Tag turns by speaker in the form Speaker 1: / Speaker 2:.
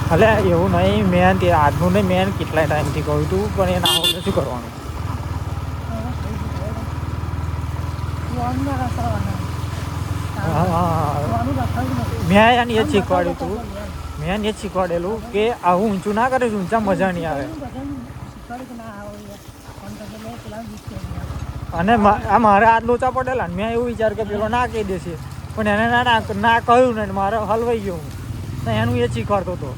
Speaker 1: અલે એવું નહીં મેન તે આજનું નહીં મેન કેટલાય ટાઈમથી કહ્યું હતું પણ એ ના આવડે શું કરવાનું મેં એને એ જ શીખવાડ્યું હતું મેં એને એ જ શીખવાડેલું કે આવું ઊંચું ના કરે ઊંચા મજા નહીં આવે અને આ મારે હાથ લોચા પડેલા ને મેં એવું વિચાર કે પેલો ના કહી દેશે પણ એને ના કહ્યું ને મારે હલવાઈ ગયો હું એનું એ જ શીખવાડતો હતો